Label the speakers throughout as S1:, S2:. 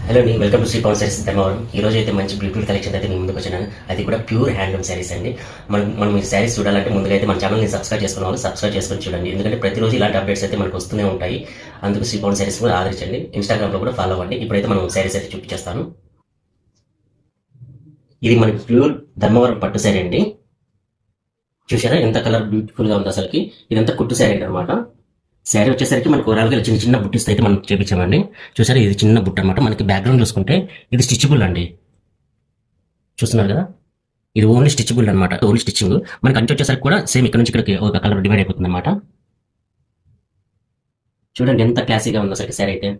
S1: Hello అండి, welcome to Shri Pawan saris Dharmavaram. ఈ రోజు అయితే మంచి బ్యూటిఫుల్ కలెక్షన్ అయితే మీ ముందుకు వచ్చినాను. అది కూడా ప్యూర్ హ్యాండ్లూమ్ శారీస్ అండి. మనం ఈ శారీస్ చూడాలంటే ముందుగా అయితే మన ఛానల్ని సబ్స్క్రైబ్ చేసుకున్న వాళ్ళు సబ్స్క్రైబ్ చేసుకొని చూడండి. ఎందుకంటే ప్రతిరోజు ఇలాంటి అప్డేట్స్ అయితే మనకు వస్తూనే ఉంటాయి. అందుకు శ్రీ పవన్ శారీస్ కూడా ఆదరించండి. ఇన్స్టాగ్రామ్లో కూడా ఫాలో అవ్వండి. ఇప్పుడైతే మనం శారీస్ అయితే చూపించేస్తాను. ఇది మనకి ప్యూర్ ధర్మవరం పట్టు శారీ అండి. చూసారా ఎంత కలర్ బ్యూటిఫుల్ గా ఉంది అసలుకి. ఇదంతా కుట్టు శారీ అనమాట. శారీ వచ్చేసరికి మనకు ఓవరాల్గా చిన్న చిన్న బుట్టిస్ అయితే మనం చేపించామండి. చూసారా, ఇది చిన్న బుట్ట అనమాట. మనకి బ్యాక్గ్రౌండ్ చూసుకుంటే ఇది స్టిచబుల్ అండి. చూస్తున్నారు కదా, ఇది ఓన్లీ స్టిచబుల్ అనమాట. Only stitching. మనకి అంచు వచ్చేసరికి కూడా సేమ్ ఇక్కడ నుంచి ఇక్కడికి ఒక కలర్ డివైడ్ అయిపోతుంది అనమాట. చూడండి ఎంత క్లాసీగా ఉంది అసలు శారీ అయితే.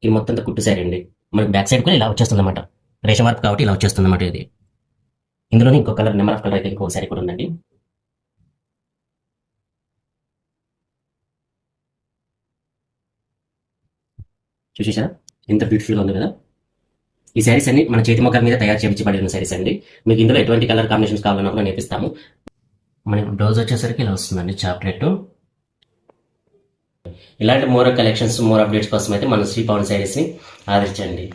S1: ఇది మొత్తం కుట్టు శారీ అండి. మనకి బ్యాక్ సైడ్ కూడా ఇలా వచ్చేస్తుంది అనమాట. రేషన్ వర్క్ కాబట్టి ఇలా వచ్చేస్తుంది అనమాట. ఇది ఇందులోనే ఇంకో కలర్, నెంబర్ ఆఫ్ కలర్ అయితే ఇంకో శారీ కూడా ఉందండి. చూసేసారా ఎంత బ్యూటిఫుల్గా ఉంది కదా. ఈ శారీస్ అన్ని మన చేతి మొక్కల మీద తయారు చేయించబడిన శారీస్ అండి. మీకు ఇందులో ఎటువంటి కలర్ కాంబినేషన్స్ కావాలన్నా కూడా నేర్పిస్తాము. మనకి బ్లౌజ్ వచ్చేసరికి ఇలా వస్తుందండి, చాక్లెట్. ఇలాంటి మోర్ కలెక్షన్స్, మోర్ అప్డేట్స్ కోసం అయితే మన శ్రీ పవన్ శారీస్ని ఆదరించండి.